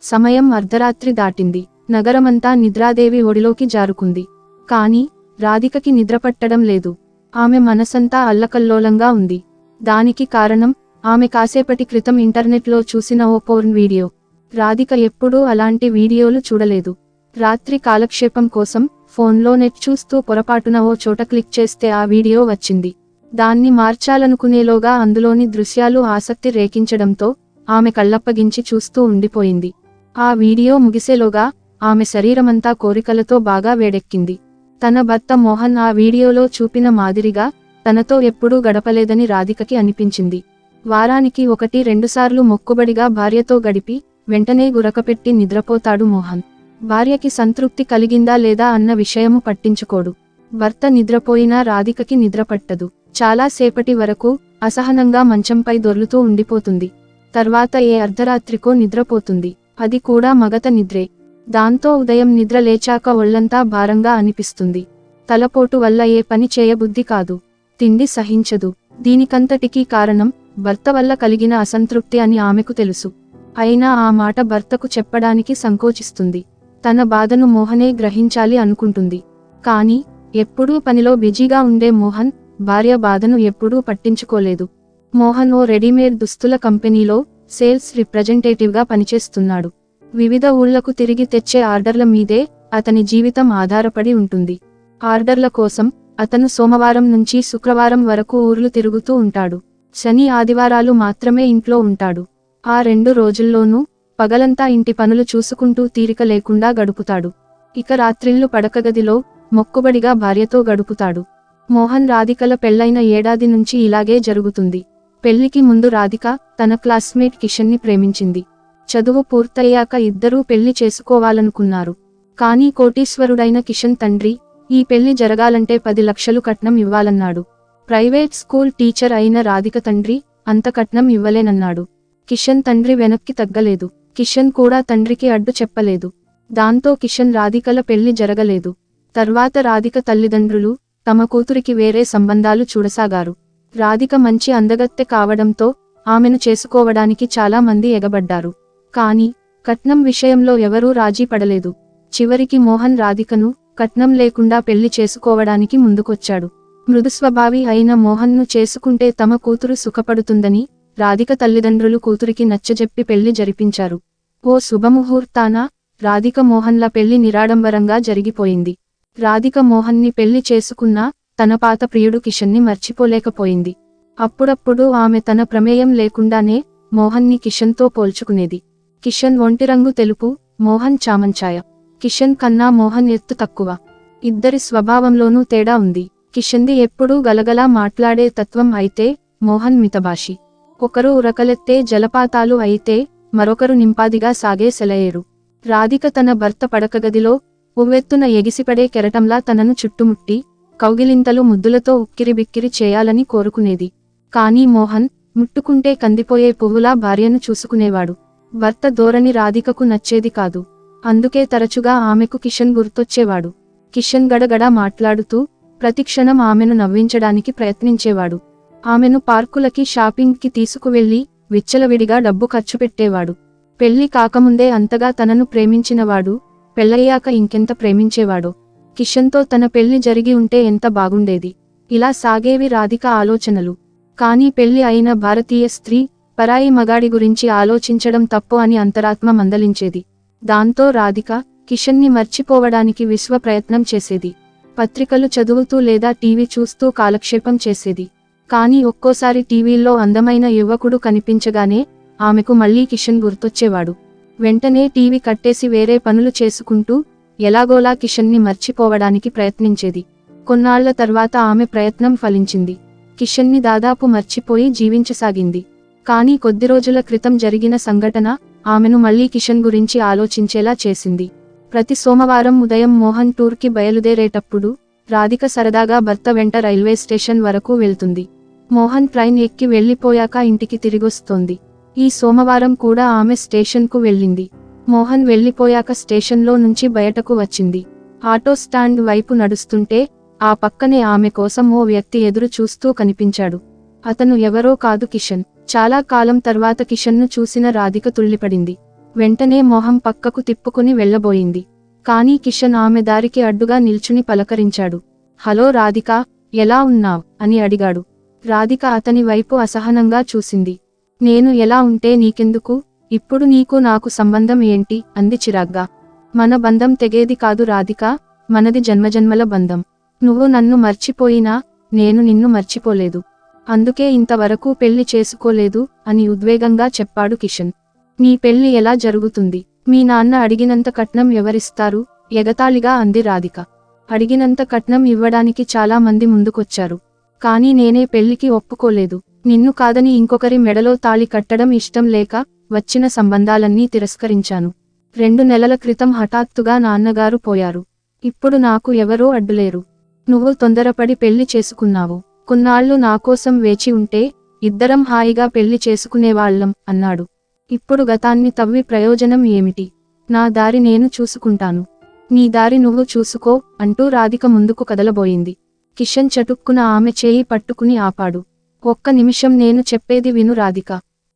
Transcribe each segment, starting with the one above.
సమయం అర్ధరాత్రి దాటింది. నగరమంతా నిద్రాదేవి ఒడిలోకి జారుకుంది. కాని రాధికకి నిద్రపట్టడం లేదు. ఆమె మనసంతా అల్లకల్లోలంగా ఉంది. దానికి కారణం ఆమె కాసేపటి క్రితం ఇంటర్నెట్లో చూసిన ఓ పోర్న్ వీడియో. రాధిక ఎప్పుడూ అలాంటి వీడియోలు చూడలేదు. రాత్రి కాలక్షేపం కోసం ఫోన్లో నెట్ చూస్తూ పొరపాటున ఓ చోట క్లిక్ చేస్తే ఆ వీడియో వచ్చింది. దాన్ని మార్చాలనుకునేలోగా అందులోని దృశ్యాలు ఆసక్తి రేకించడంతో ఆమె కళ్ళప్పగించి చూస్తూ ఉండిపోయింది. ఆ వీడియో ముగిసేలోగా ఆమె శరీరమంతా కోరికలతో బాగా వేడెక్కింది. తన భర్త మోహన్ ఆ వీడియోలో చూపిన మాదిరిగా తనతో ఎప్పుడూ గడపలేదని రాధికకి అనిపించింది. వారానికి 1-2 సార్లు మొక్కుబడిగా భార్యతో గడిపి వెంటనే గురకపెట్టి నిద్రపోతాడు మోహన్. భార్యకి సంతృప్తి కలిగిందా లేదా అన్న విషయము పట్టించుకోడు. భర్త నిద్రపోయినా రాధికకి నిద్రపట్టదు. చాలా సేపటి వరకు అసహనంగా మంచంపై దొర్లుతూ ఉండిపోతుంది. తర్వాత ఏ అర్ధరాత్రికో నిద్రపోతుంది. అది కూడా మగత నిద్రే. దాంతో ఉదయం నిద్ర లేచాక ఒళ్లంతా భారంగా అనిపిస్తుంది. తలపోటు వల్ల ఏ పని చేయబుద్ధి కాదు. తిండి సహించదు. దీనికంతటికీ కారణం భర్త వల్ల కలిగిన అసంతృప్తి అని ఆమెకు తెలుసు. అయినా ఆ మాట భర్తకు చెప్పడానికి సంకోచిస్తుంది. తన బాధను మోహనే గ్రహించాలి అనుకుంటుంది. కానీ ఎప్పుడూ పనిలో బిజీగా ఉండే మోహన్ భార్య బాధను ఎప్పుడూ పట్టించుకోలేదు. మోహన్ ఓ రెడీమేడ్ దుస్తుల కంపెనీలో సేల్స్ రిప్రజెంటేటివ్గా పనిచేస్తున్నాడు. వివిధ ఊళ్లకు తిరిగి తెచ్చే ఆర్డర్ల మీదే అతని జీవితం ఆధారపడి ఉంటుంది. ఆర్డర్ల కోసం అతను సోమవారం నుంచి శుక్రవారం వరకు ఊర్లు తిరుగుతూ ఉంటాడు. శని ఆదివారాలు మాత్రమే ఇంట్లో ఉంటాడు. ఆ 2 రోజుల్లోనూ పగలంతా ఇంటి పనులు చూసుకుంటూ తీరిక లేకుండా గడుపుతాడు. ఇక రాత్రిళ్ళు పడకగదిలో మొక్కుబడిగా భార్యతో గడుపుతాడు. మోహన్ రాధికల పెళ్లైన ఏడాది నుంచి ఇలాగే జరుగుతుంది. పెళ్లికి ముందు రాధిక తన క్లాస్మేట్ కిషన్ని ప్రేమించింది. చదువు పూర్తయ్యాక ఇద్దరూ పెళ్లి చేసుకోవాలనుకున్నారు. కానీ కోటీశ్వరుడైన కిషన్ తండ్రి ఈ పెళ్లి జరగాలంటే 10 లక్షలు కట్నం ఇవ్వాలన్నాడు. ప్రైవేట్ స్కూల్ టీచర్ అయిన రాధిక తండ్రి అంత కట్నం ఇవ్వలేనన్నాడు. కిషన్ తండ్రి వెనక్కి తగ్గలేదు. కిషన్ కూడా తండ్రికి అడ్డు చెప్పలేదు. దాంతో కిషన్ రాధికల పెళ్లి జరగలేదు. తర్వాత రాధిక తల్లిదండ్రులు తమ కూతురికి వేరే సంబంధాలు చూడసాగారు. రాధిక మంచి అందగత్తె కావడంతో ఆమెను చేసుకోవడానికి చాలా మంది ఎగబడ్డారు. కానీ కట్నం విషయంలో ఎవరూ రాజీ పడలేదు. చివరికి మోహన్ రాధికను కట్నం లేకుండా పెళ్లి చేసుకోవడానికి ముందుకొచ్చాడు. మృదుస్వభావి అయిన మోహన్ను చేసుకుంటే తమ కూతురు సుఖపడుతుందని రాధిక తల్లిదండ్రులు కూతురికి నచ్చజెప్పి పెళ్లి జరిపించారు. ఓ శుభముహూర్తాన రాధిక మోహన్ల పెళ్లి నిరాడంబరంగా జరిగిపోయింది. రాధిక మోహన్ని పెళ్లి చేసుకున్నా తన పాత ప్రియుడు కిషన్ని మర్చిపోలేకపోయింది. అప్పుడప్పుడు ఆమె తన ప్రమేయం లేకుండానే మోహన్ని కిషన్తో పోల్చుకునేది. కిషన్ ఒంటిరంగు తెలుపు, మోహన్ చామంచాయ. కిషన్ కన్నా మోహన్ ఎత్తు తక్కువ. ఇద్దరి స్వభావంలోనూ తేడా ఉంది. కిషన్ది ఎప్పుడూ గలగలా మాట్లాడే తత్వం అయితే మోహన్ మితభాషి. ఒకరు ఉరకలెత్తే జలపాతాలు అయితే మరొకరు నింపాదిగా సాగే సెలయేరు. రాధిక తన భర్త పడకగదిలో ఉవ్వెత్తున ఎగిసిపడే కెరటంలా తనను చుట్టుముట్టి కౌగిలింతలు ముద్దులతో ఉక్కిరిబిక్కిరి చేయాలని కోరుకునేది. కానీ మోహన్ ముట్టుకుంటే కందిపోయే పువ్వులా భార్యను చూసుకునేవాడు. భర్త ధోరణి రాధికకు నచ్చేది కాదు. అందుకే తరచుగా ఆమెకు కిషన్ గుర్తొచ్చేవాడు. కిషన్ గడగడ మాట్లాడుతూ ప్రతిక్షణం ఆమెను నవ్వించడానికి ప్రయత్నించేవాడు. ఆమెను పార్కులకి షాపింగ్కి తీసుకువెళ్లి విచ్చలవిడిగా డబ్బు ఖర్చుపెట్టేవాడు. పెళ్లి కాకముందే అంతగా తనను ప్రేమించినవాడు పెళ్లయ్యాక ఇంకెంత ప్రేమించేవాడో. కిషన్తో తన పెళ్లి జరిగి ఉంటే ఎంత బాగుండేది. ఇలా సాగేవి రాధిక ఆలోచనలు. కానీ పెళ్లి అయిన భారతీయ స్త్రీ పరాయి మగాడి గురించి ఆలోచించడం తప్పు అని అంతరాత్మ మందలించేది. దాంతో రాధిక కిషన్ని మర్చిపోవడానికి విశ్వ ప్రయత్నం చేసేది. పత్రికలు చదువుతూ లేదా టీవీ చూస్తూ కాలక్షేపం చేసేది. కానీ ఒక్కోసారి టీవీల్లో అందమైన యువకుడు కనిపించగానే ఆమెకు మళ్లీ కిషన్ గుర్తొచ్చేవాడు. వెంటనే టీవీ కట్టేసి వేరే పనులు చేసుకుంటూ ఎలాగోలా కిషన్ని మర్చిపోవడానికి ప్రయత్నించేది. కొన్నాళ్ల తర్వాత ఆమె ప్రయత్నం ఫలించింది. కిషన్ని దాదాపు మర్చిపోయి జీవించసాగింది. కానీ కొద్ది రోజుల క్రితం జరిగిన సంఘటన ఆమెను మళ్లీ కిషన్ గురించి ఆలోచించేలా చేసింది. ప్రతి సోమవారం ఉదయం మోహన్ టూర్కి బయలుదేరేటప్పుడు రాధిక సరదాగా భర్త వెంట రైల్వే స్టేషన్ వరకు వెళ్తుంది. మోహన్ ట్రైన్ ఎక్కి వెళ్లిపోయాక ఇంటికి తిరిగొస్తోంది. ఈ సోమవారం కూడా ఆమె స్టేషన్కు వెళ్ళింది. మోహన్ వెళ్లిపోయాక స్టేషన్లో నుంచి బయటకు వచ్చింది. ఆటో స్టాండ్ వైపు నడుస్తుంటే ఆ పక్కనే ఆమె కోసం ఓ వ్యక్తి ఎదురు చూస్తూ కనిపించాడు. అతను ఎవరో కాదు, కిషన్. చాలా కాలం తర్వాత కిషన్ను చూసిన రాధిక తుళ్లిపడింది. వెంటనే మొహం పక్కకు తిప్పుకుని వెళ్ళబోయింది. కానీ కిషన్ ఆమె దారికి అడ్డుగా నిల్చుని పలకరించాడు. హలో రాధిక, ఎలా ఉన్నావ్ అని అడిగాడు. రాధిక అతని వైపు అసహనంగా చూసింది. నేను ఎలా ఉంటే నీకెందుకు, ఇప్పుడు నీకు నాకు సంబంధం ఏంటి అంది చిరాగ్గా. మన బంధం తెగేది కాదు రాధిక, మనది జన్మజన్మల బంధం. నువ్వు నన్ను మర్చిపోయినా నేను నిన్ను మర్చిపోలేదు. అందుకే ఇంతవరకు పెళ్లి చేసుకోలేదు అని ఉద్వేగంగా చెప్పాడు కిషన్. నీ పెళ్లి ఎలా జరుగుతుంది? మీ నాన్న అడిగినంత కట్నం ఎవరిస్తారు? ఎగతాళిగా అంది రాధిక. అడిగినంత కట్నం ఇవ్వడానికి చాలా మంది ముందుకొచ్చారు. కానీ నేనే పెళ్లికి ఒప్పుకోలేదు. నిన్ను కాదని ఇంకొకరి మెడలో తాళి కట్టడం ఇష్టం లేక వచ్చిన సంబంధాలన్నీ తిరస్కరించాను. 2 నెలల క్రితం హఠాత్తుగా నాన్నగారు పోయారు. ఇప్పుడు నాకు ఎవరూ అడ్డులేరు. నువ్వు తొందరపడి పెళ్లి చేసుకున్నావు. కొన్నాళ్లు నాకోసం వేచి ఉంటే ఇద్దరం హాయిగా పెళ్లి చేసుకునేవాళ్లం అన్నాడు. ఇప్పుడు గతాన్ని తవ్వి ప్రయోజనం ఏమిటి? నా దారి నేను చూసుకుంటాను. నీ దారి నువ్వు చూసుకో అంటూ రాధిక ముందుకు కదలబోయింది. కిషన్ చటుక్కున ఆమె చేయి పట్టుకుని ఆపాడు. ఒక్క నిమిషం, నేను చెప్పేది విను రాధిక.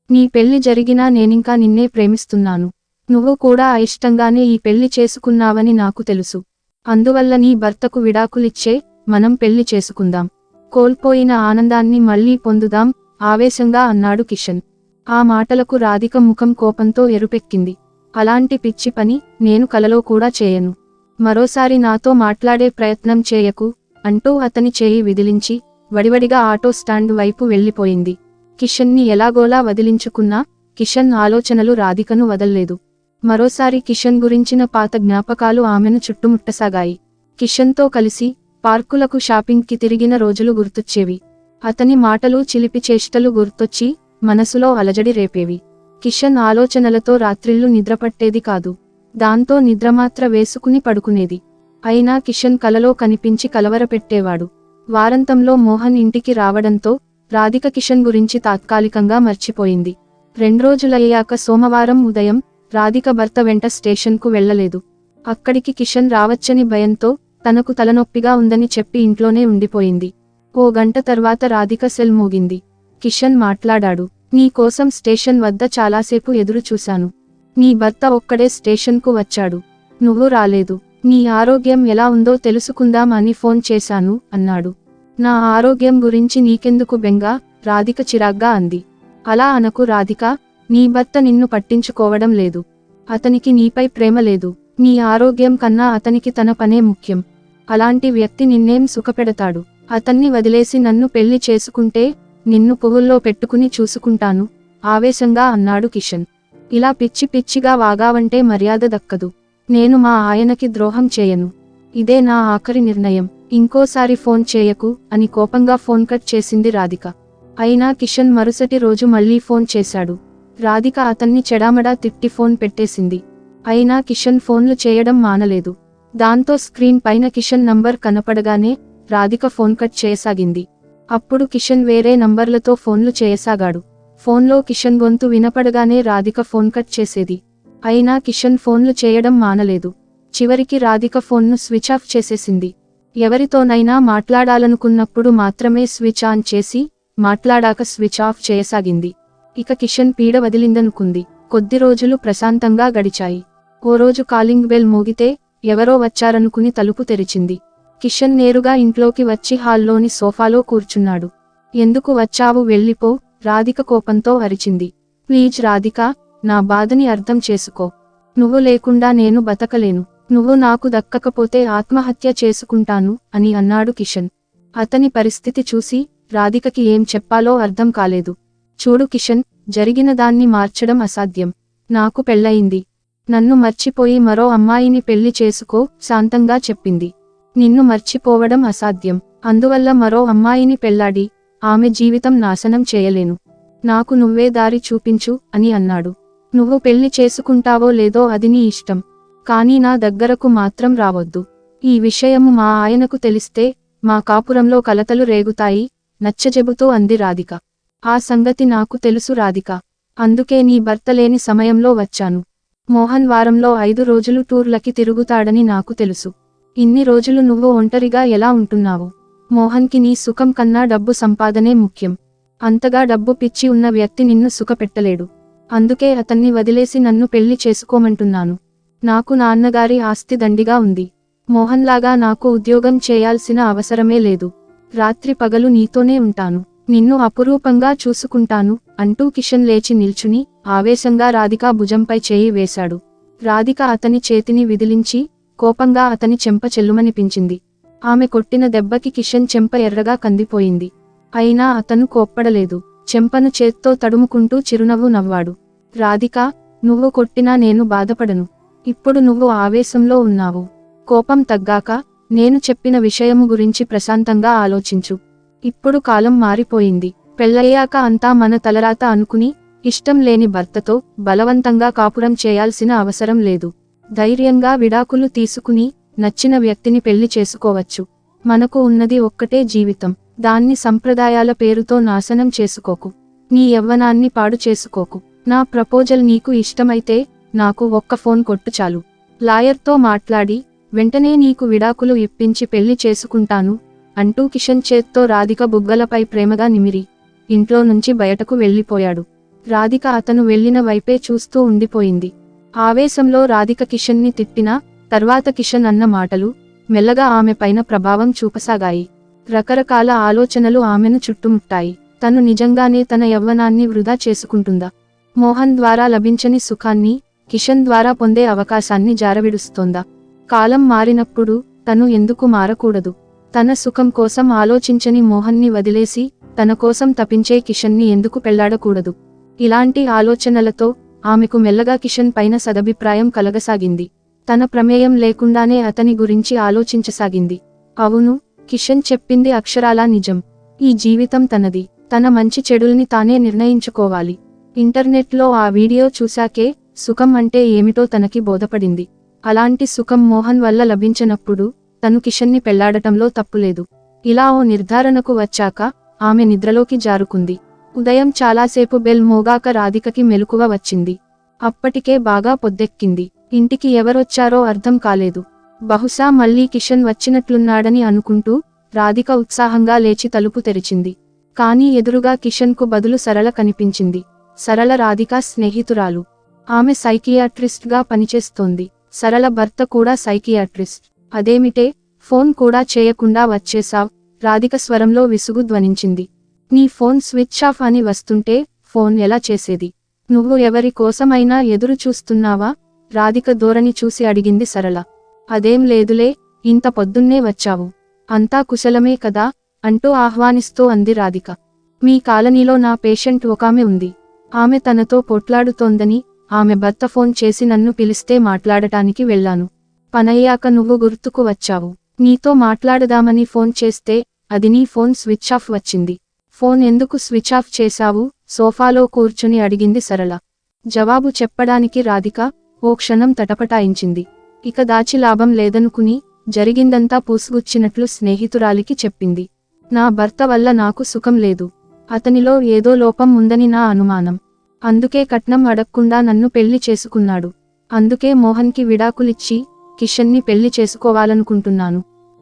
నీ పెళ్లి జరిగినా నేనింకా నిన్నే ప్రేమిస్తున్నాను. నువ్వు కూడా అయిష్టంగానే ఈ పెళ్లి చేసుకున్నావని నాకు తెలుసు. అందువల్ల నీ భర్తకు విడాకులిచ్చే మనం పెళ్లి చేసుకుందాం. కోల్పోయిన ఆనందాన్ని మళ్లీ పొందుదాం ఆవేశంగా అన్నాడు కిషన్. ఆ మాటలకు రాధిక ముఖం కోపంతో ఎరుపెక్కింది. అలాంటి పిచ్చి పని నేను కలలో కూడా చేయను. మరోసారి నాతో మాట్లాడే ప్రయత్నం చేయకు అంటూ అతని చేయి విదిలించి వడివడిగా ఆటో స్టాండ్ వైపు వెళ్లిపోయింది. కిషన్ని ఎలాగోలా వదిలించుకున్నా కిషన్ ఆలోచనలు రాధికను వదల్లేదు. మరోసారి కిషన్ గురించిన పాత జ్ఞాపకాలు ఆమెను చుట్టుముట్టసాగాయి. కిషన్తో కలిసి పార్కులకు షాపింగ్కి తిరిగిన రోజులు గుర్తొచ్చేవి. అతని మాటలు చిలిపి చేష్టలు గుర్తొచ్చి మనసులో అలజడి రేపేవి. కిషన్ ఆలోచనలతో రాత్రిళ్లు నిద్రపట్టేది కాదు. దాంతో నిద్రమాత్ర వేసుకుని పడుకునేది. అయినా కిషన్ కలలో కనిపించి కలవరపెట్టేవాడు. వారాంతంలో మోహన్ ఇంటికి రావడంతో రాధిక కిషన్ గురించి తాత్కాలికంగా మర్చిపోయింది. 2 రోజులయ్యాక సోమవారం ఉదయం రాధిక భర్త వెంట స్టేషన్కు వెళ్లలేదు. అక్కడికి కిషన్ రావచ్చని భయంతో తనకు తలనొప్పిగా ఉందని చెప్పి ఇంట్లోనే ఉండిపోయింది. 1 గంట తర్వాత రాధిక సెల్ మోగింది. కిషన్ మాట్లాడాడు. నీ కోసం స్టేషన్ వద్ద చాలాసేపు ఎదురు చూశాను. నీ భర్త ఒక్కడే స్టేషన్కు వచ్చాడు. నువ్వు రాలేదు. నీ ఆరోగ్యం ఎలా ఉందో తెలుసుకుందాం అని ఫోన్ చేశాను అన్నాడు. నా ఆరోగ్యం గురించి నీకెందుకు బెంగ? రాధిక చిరాగ్గా అంది. అలా అనకు రాధిక, నీ భర్త నిన్ను పట్టించుకోవడం లేదు. అతనికి నీపై ప్రేమ లేదు. నీ ఆరోగ్యం కన్నా అతనికి తన పనే ముఖ్యం. అలాంటి వ్యక్తి నిన్నేం సుఖపెడతాడు? అతన్ని వదిలేసి నన్ను పెళ్లి చేసుకుంటే నిన్ను పువ్వుల్లో పెట్టుకుని చూసుకుంటాను ఆవేశంగా అన్నాడు కిషన్. ఇలా పిచ్చి పిచ్చిగా వాగావంటే మర్యాద దక్కదు. నేను మా ఆయనకి ద్రోహం చేయను. ఇదే నా ఆఖరి నిర్ణయం. ఇంకోసారి ఫోన్ చేయకు అని కోపంగా ఫోన్ కట్ చేసింది రాధిక. అయినా కిషన్ మరుసటి రోజు మళ్లీ ఫోన్ చేశాడు. రాధిక అతన్ని చెడామడా తిట్టి ఫోన్ పెట్టేసింది. అయినా కిషన్ ఫోన్లు చేయడం మానలేదు. దాంతో స్క్రీన్ పైన కిషన్ నంబర్ కనపడగానే రాధిక ఫోన్ కట్ చేయసాగింది. అప్పుడు కిషన్ వేరే నంబర్లతో ఫోన్లు చేయసాగాడు. ఫోన్లో కిషన్ గొంతు వినపడగానే రాధిక ఫోన్ కట్ చేసేది. అయినా కిషన్ ఫోన్లు చేయడం మానలేదు. చివరికి రాధిక ఫోన్ను స్విచ్ ఆఫ్ చేసేసింది. ఎవరితోనైనా మాట్లాడాలనుకున్నప్పుడు మాత్రమే స్విచ్ ఆన్ చేసి మాట్లాడాక స్విచ్ ఆఫ్ చేయసాగింది. ఇక కిషన్ పీడ వదిలిందనుకుంది. కొద్ది రోజులు ప్రశాంతంగా గడిచాయి. ఓ రోజు కాలింగ్ బెల్ మోగితే ఎవరో వచ్చారనుకుని తలుపు తెరిచింది. కిషన్ నేరుగా ఇంట్లోకి వచ్చి హాల్లోని సోఫాలో కూర్చున్నాడు. ఎందుకు వచ్చావు? వెళ్ళిపో, రాధిక కోపంతో అరిచింది. ప్లీజ్ రాధిక, నా బాధని అర్థం చేసుకో. నువ్వు లేకుండా నేను బతకలేను. నువ్వు నాకు దక్కకపోతే ఆత్మహత్య చేసుకుంటాను అని అన్నాడు కిషన్. అతని పరిస్థితి చూసి రాధికకి ఏం చెప్పాలో అర్థం కాలేదు. చూడు కిషన్, జరిగిన దాన్ని మార్చడం అసాధ్యం. నాకు పెళ్ళయింది. నన్ను మర్చిపోయి మరో అమ్మాయిని పెళ్లి చేసుకో శాంతంగా చెప్పింది. నిన్ను మర్చిపోవడం అసాధ్యం. అందువల్ల మరో అమ్మాయిని పెళ్లాడి ఆమె జీవితం నాశనం చేయలేను. నాకు నువ్వే దారి చూపించు అని అన్నాడు. నువ్వు పెళ్లి చేసుకుంటావో లేదో అది నీ ఇష్టం. కానీ నా దగ్గరకు మాత్రం రావద్దు. ఈ విషయము మా ఆయనకు తెలిస్తే మా కాపురంలో కలతలు రేగుతాయి నచ్చజెబుతూ అంది రాధిక. ఆ సంగతి నాకు తెలుసు రాధిక. అందుకే నీ భర్త లేని సమయంలో వచ్చాను. మోహన్ వారంలో 5 రోజులు టూర్లకి తిరుగుతాడని నాకు తెలుసు. ఇన్ని రోజులు నువ్వు ఒంటరిగా ఎలా ఉంటున్నావు? మోహన్కి నీ సుఖం కన్నా డబ్బు సంపాదనే ముఖ్యం. అంతగా డబ్బు పిచ్చి ఉన్న వ్యక్తి నిన్ను సుఖపెట్టలేడు. అందుకే అతన్ని వదిలేసి నన్ను పెళ్లి చేసుకోమంటున్నాను. నాకు నాన్నగారి ఆస్తి దండిగా ఉంది. మోహన్లాగా నాకు ఉద్యోగం చేయాల్సిన అవసరమే లేదు. రాత్రి పగలు నీతోనే ఉంటాను. నిన్ను అపురూపంగా చూసుకుంటాను అంటూ కిషన్ లేచి నిల్చుని ఆవేశంగా రాధిక భుజంపై చేయి వేశాడు. రాధిక అతని చేతిని విదిలించి కోపంగా అతని చెంప చెల్లుమనిపించింది. ఆమె కొట్టిన దెబ్బకి కిషన్ చెంప ఎర్రగా కందిపోయింది. అయినా అతను కోప్పడలేదు. చెంపను చేత్తో తడుముకుంటూ చిరునవ్వు నవ్వాడు. రాధిక, నువ్వు కొట్టినా నేను బాధపడను. ఇప్పుడు నువ్వు ఆవేశంలో ఉన్నావు. కోపం తగ్గాక నేను చెప్పిన విషయము గురించి ప్రశాంతంగా ఆలోచించు. ఇప్పుడు కాలం మారిపోయింది. పెళ్ళయ్యాక అంతా మన తలరాత అనుకుని ఇష్టం లేని భర్తతో బలవంతంగా కాపురం చేయాల్సిన అవసరం లేదు. ధైర్యంగా విడాకులు తీసుకుని నచ్చిన వ్యక్తిని పెళ్లి చేసుకోవచ్చు. మనకు ఉన్నది ఒక్కటే జీవితం. దాన్ని సంప్రదాయాల పేరుతో నాశనం చేసుకోకు. నీ యవ్వనాన్ని పాడు చేసుకోకు. నా ప్రపోజల్ నీకు ఇష్టమైతే నాకు ఒక్క ఫోన్ కొట్టు చాలు. లాయర్తో మాట్లాడి వెంటనే నీకు విడాకులు ఇప్పించి పెళ్లి చేసుకుంటాను అంటూ కిషన్ చేత్తో రాధిక బుగ్గలపై ప్రేమగా నిమిరి ఇంట్లో నుంచి బయటకు వెళ్ళిపోయాడు. రాధిక అతను వెళ్లిన వైపే చూస్తూ ఉండిపోయింది. ఆవేశంలో రాధిక కిషన్ని తిట్టినా తర్వాత కిషన్ అన్న మాటలు మెల్లగా ఆమె పైన ప్రభావం చూపసాగాయి. రకరకాల ఆలోచనలు ఆమెను చుట్టుముట్టాయి. తను నిజంగానే తన యవ్వనాన్ని వృధా చేసుకుంటుందా? మోహన్ ద్వారా లభించని సుఖాన్ని కిషన్ ద్వారా పొందే అవకాశాన్ని జారవిడుస్తోందా? కాలం మారినప్పుడు తను ఎందుకు మారకూడదు? తన సుఖం కోసం ఆలోచించని మోహన్ని వదిలేసి తన కోసం తపించే కిషన్ని ఎందుకు పెళ్లాడకూడదు? ఇలాంటి ఆలోచనలతో ఆమెకు మెల్లగా కిషన్ పైన సదభిప్రాయం కలగసాగింది. తన ప్రమేయం లేకుండానే అతని గురించి ఆలోచించసాగింది. అవును, కిషన్ చెప్పింది అక్షరాలా నిజం. ఈ జీవితం తనది. తన మంచి చెడుల్ని తానే నిర్ణయించుకోవాలి. ఇంటర్నెట్లో ఆ వీడియో చూశాకే సుఖం అంటే ఏమిటో తనకి బోధపడింది. అలాంటి సుఖం మోహన్ వల్ల లభించినప్పుడు తను కిషన్ని పెళ్లాడటంలో తప్పులేదు. ఇలా ఓ నిర్ధారణకు వచ్చాక ఆమె నిద్రలోకి జారుకుంది. ఉదయం చాలాసేపు బెల్ మోగాక రాధికకి మెలకువ వచ్చింది. అప్పటికే బాగా పొద్దెక్కింది. ఇంటికి ఎవరొచ్చారో అర్థం కాలేదు. బహుశా మళ్ళీ కిషన్ వచ్చినట్లున్నాడని అనుకుంటూ రాధిక ఉత్సాహంగా లేచి తలుపు తెరిచింది. కానీ ఎదురుగా కిషన్కు బదులు సరళ కనిపించింది. సరళ రాధిక స్నేహితురాలు. ఆమె సైకియాట్రిస్ట్గా పనిచేస్తోంది. సరళ భర్త కూడా సైకియాట్రిస్ట్. అదేమిటే, ఫోన్ కూడా చేయకుండా వచ్చేసావ్? రాధిక స్వరంలో విసుగు ధ్వనించింది. నీ ఫోన్ స్విచ్ ఆఫ్ అని వస్తుంటే ఫోన్ ఎలా చేసేది? నువ్వు ఎవరి కోసమైనా ఎదురు చూస్తున్నావా? రాధిక ధోరణి చూసి అడిగింది సరళ. అదేం లేదులే, ఇంత పొద్దున్నే వచ్చావు. అంతా కుశలమే కదా అంటూ ఆహ్వానిస్తూ అంది రాధిక. మీ కాలనీలో నా పేషెంట్ ఒకామె ఉంది. ఆమె తనతో పోట్లాడుతోందని ఆమె భర్త ఫోన్ చేసి నన్ను పిలిస్తే మాట్లాడటానికి వెళ్ళాను. పనయ్యాక నువ్వు గుర్తుకు వచ్చావు. నీతో మాట్లాడదామని ఫోన్ చేస్తే అది నీ ఫోన్ స్విచ్ ఆఫ్ వచ్చింది. ఫోన్ ఎందుకు స్విచ్ ఆఫ్ చేశావు? సోఫాలో కూర్చుని అడిగింది సరళ. జవాబు చెప్పడానికి రాధిక ఓ క్షణం తటపటాయించింది. ఇక దాచి లాభం లేదనుకుని జరిగిందంతా పూసుగుచ్చినట్లు స్నేహితురాలికి చెప్పింది. నా భర్త వల్ల నాకు సుఖం లేదు. అతనిలో ఏదో లోపం ఉందని నా అనుమానం. అందుకే కట్నం అడక్కుండా నన్ను పెళ్లి చేసుకున్నాడు. అందుకే మోహన్కి విడాకులిచ్చి కిషన్ని పెళ్లి చేసుకోవాలనుకుంటున్నాను.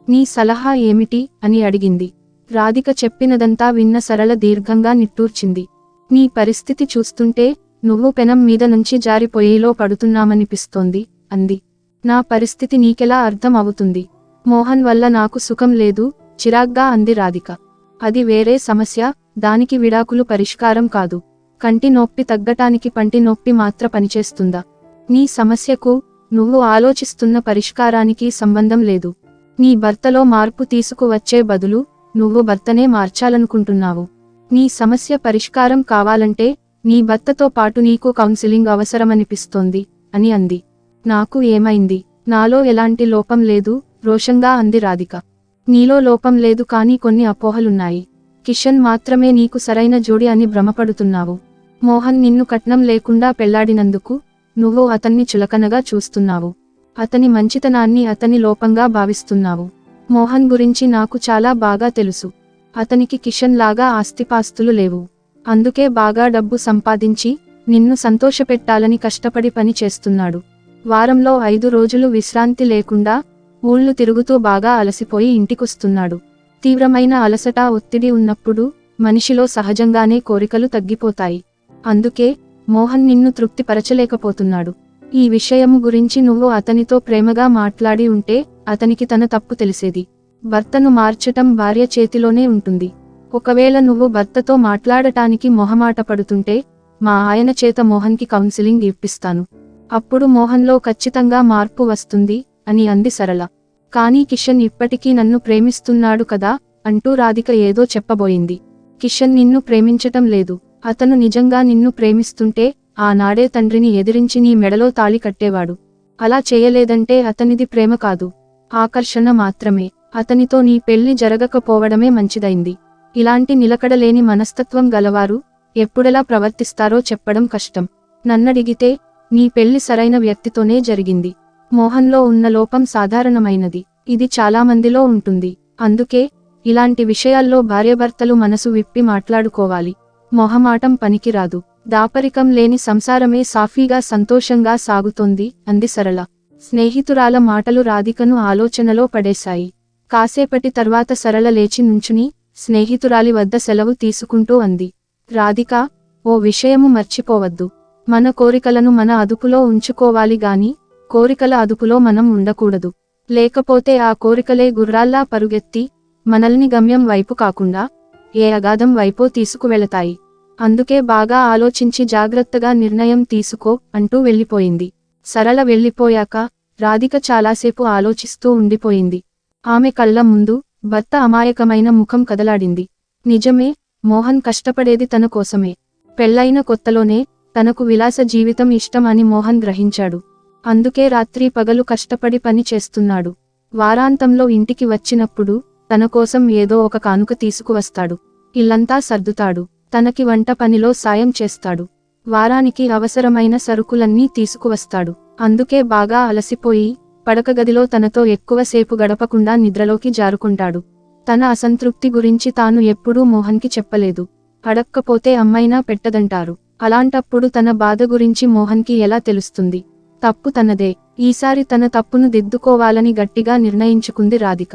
నీ సలహా ఏమిటి అని అడిగింది. రాధిక చెప్పినదంతా విన్న సరళ దీర్ఘంగా నిట్టూర్చింది. నీ పరిస్థితి చూస్తుంటే నువ్వు పెనం మీద నుంచి జారిపోయేలో పడుతున్నామనిపిస్తోంది అంది. నా పరిస్థితి నీకెలా అర్థం అవుతుంది? మోహన్ వల్ల నాకు సుఖం లేదు, చిరాగ్గా అంది రాధిక. అది వేరే సమస్య, దానికి విడాకులు పరిష్కారం కాదు. కంటి నొప్పి తగ్గటానికి పంటి నొప్పి మాత్ర పనిచేస్తుందా? నీ సమస్యకు నువ్వు ఆలోచిస్తున్న పరిష్కారానికి సంబంధం లేదు. నీ భర్తలో మార్పు తీసుకువచ్చే బదులు నువ్వు భర్తనే మార్చాలనుకుంటున్నావు. నీ సమస్య పరిష్కారం కావాలంటే నీ భర్తతో పాటు నీకు కౌన్సిలింగ్ అవసరమనిపిస్తోంది అని అంది. నాకు ఏమైంది? నాలో ఎలాంటి లోపం లేదు, రోషంగా అంది రాధిక. నీలో లోపం లేదు, కానీ కొన్ని అపోహలున్నాయి. కిషన్ మాత్రమే నీకు సరైన జోడి అని భ్రమపడుతున్నావు. మోహన్ నిన్ను కట్నం లేకుండా పెళ్లాడినందుకు నువ్వు అతన్ని చులకనగా చూస్తున్నావు. అతని మంచితనాన్ని అతని లోపంగా భావిస్తున్నావు. మోహన్ గురించి నాకు చాలా బాగా తెలుసు. అతనికి కిషన్ లాగా ఆస్తిపాస్తులు లేవు. అందుకే బాగా డబ్బు సంపాదించి నిన్ను సంతోషపెట్టాలని కష్టపడి పని చేస్తున్నాడు. వారంలో 5 రోజులు విశ్రాంతి లేకుండా ఊళ్ళు తిరుగుతూ బాగా అలసిపోయి ఇంటికొస్తున్నాడు. తీవ్రమైన అలసట, ఒత్తిడి ఉన్నప్పుడు మనిషిలో సహజంగానే కోరికలు తగ్గిపోతాయి. అందుకే మోహన్ నిన్ను తృప్తిపరచలేకపోతున్నాడు. ఈ విషయము గురించి నువ్వు అతనితో ప్రేమగా మాట్లాడి ఉంటే అతనికి తన తప్పు తెలిసేది. భర్తను మార్చటం భార్య చేతిలోనే ఉంటుంది. ఒకవేళ నువ్వు భర్తతో మాట్లాడటానికి మొహమాట పడుతుంటే మా ఆయన చేత మోహన్కి కౌన్సిలింగ్ ఇప్పిస్తాను. అప్పుడు మోహన్లో ఖచ్చితంగా మార్పు వస్తుంది అని అంది సరళ. కానీ కిషన్ ఇప్పటికీ నన్ను ప్రేమిస్తున్నాడు కదా అంటూ రాధిక ఏదో చెప్పబోయింది. కిషన్ నిన్ను ప్రేమించటం లేదు. అతను నిజంగా నిన్ను ప్రేమిస్తుంటే ఆనాడే తండ్రిని ఎదిరించి నీ మెడలో తాళి కట్టేవాడు. అలా చేయలేదంటే అతనిది ప్రేమ కాదు, ఆకర్షణ మాత్రమే. అతనితో నీ పెళ్లి జరగకపోవడమే మంచిదైంది. ఇలాంటి నిలకడలేని మనస్తత్వం గలవారు ఎప్పుడెలా ప్రవర్తిస్తారో చెప్పడం కష్టం. నన్నడిగితే నీ పెళ్లి సరైన వ్యక్తితోనే జరిగింది. మోహన్లో ఉన్న లోపం సాధారణమైనది. ఇది చాలామందిలో ఉంటుంది. అందుకే ఇలాంటి విషయాల్లో భార్యాభర్తలు మనసు విప్పి మాట్లాడుకోవాలి. మొహమాటం పనికిరాదు. దాపరికం లేని సంసారమే సాఫీగా సంతోషంగా సాగుతోంది అంది సరళ. స్నేహితురాల మాటలు రాధికను ఆలోచనలో పడేశాయి. కాసేపటి తర్వాత సరళ లేచి నుంచుని స్నేహితురాలి వద్ద సెలవు తీసుకుంటూ అంది. రాధిక, ఓ విషయము మర్చిపోవద్దు. మన కోరికలను మన అదుపులో ఉంచుకోవాలి గాని కోరికల అదుపులో మనం ఉండకూడదు. లేకపోతే ఆ కోరికలే గుర్రాల్లా పరుగెత్తి మనల్ని గమ్యం వైపు కాకుండా ఏ అగాధం వైపో తీసుకువెళతాయి. అందుకే బాగా ఆలోచించి జాగ్రత్తగా నిర్ణయం తీసుకో అంటూ వెళ్ళిపోయింది. సరళ వెళ్ళిపోయాక రాధిక చాలాసేపు ఆలోచిస్తూ ఉండిపోయింది. ఆమె కళ్ళ ముందు భర్త అమాయకమైన ముఖం కదలాడింది. నిజమే, మోహన్ కష్టపడేది తన కోసమే. పెళ్లైన కొత్తలోనే తనకు విలాస జీవితం ఇష్టం అని మోహన్ గ్రహించాడు. అందుకే రాత్రి పగలు కష్టపడి పని చేస్తున్నాడు. వారాంతంలో ఇంటికి వచ్చినప్పుడు తన కోసం ఏదో ఒక కానుక తీసుకువస్తాడు. ఇల్లంతా సర్దుతాడు. తనకి వంట పనిలో సాయం చేస్తాడు. వారానికి అవసరమైన సరుకులన్నీ తీసుకువస్తాడు. అందుకే బాగా అలసిపోయి పడకగదిలో తనతో ఎక్కువసేపు గడపకుండా నిద్రలోకి జారుకుంటాడు. తన అసంతృప్తి గురించి తాను ఎప్పుడూ మోహన్కి చెప్పలేదు. అడక్కపోతే అమ్మైనా పెట్టదంటారు. అలాంటప్పుడు తన బాధ గురించి మోహన్కి ఎలా తెలుస్తుంది? తప్పు తనదే. ఈసారి తన తప్పును దిద్దుకోవాలని గట్టిగా నిర్ణయించుకుంది రాధిక.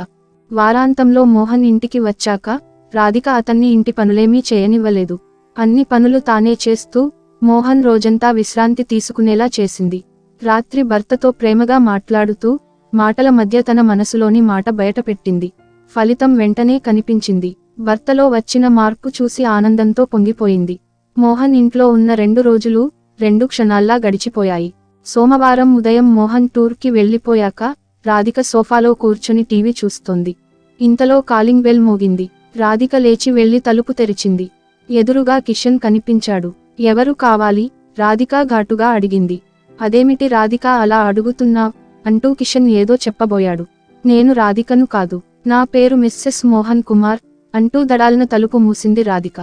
వారాంతంలో మోహన్ ఇంటికి వచ్చాక రాధిక అతన్ని ఇంటి పనులేమీ చేయనివ్వలేదు. అన్ని పనులు తానే చేస్తూ మోహన్ రోజంతా విశ్రాంతి తీసుకునేలా చేసింది. రాత్రి భర్తతో ప్రేమగా మాట్లాడుతూ మాటల మధ్య తన మనసులోని మాట బయటపెట్టింది. ఫలితం వెంటనే కనిపించింది. భర్తలో వచ్చిన మార్పు చూసి ఆనందంతో పొంగిపోయింది. మోహన్ ఇంట్లో ఉన్న 2 రోజులు 2 క్షణాల్లా గడిచిపోయాయి. సోమవారం ఉదయం మోహన్ టూర్కి వెళ్లిపోయాక రాధిక సోఫాలో కూర్చుని టీవీ చూస్తోంది. ఇంతలో కాలింగ్ బెల్ మోగింది. రాధిక లేచి వెళ్లి తలుపు తెరిచింది. ఎదురుగా కిషన్ కనిపించాడు. ఎవరు కావాలి? రాధిక ఘాటుగా అడిగింది. అదేమిటి రాధిక అలా అడుగుతున్నావ్ అంటూ కిషన్ ఏదో చెప్పబోయాడు. నేను రాధికను కాదు, నా పేరు మిస్సెస్ మోహన్ కుమార్ అంటూ దడాలన తలుపు మూసింది రాధిక.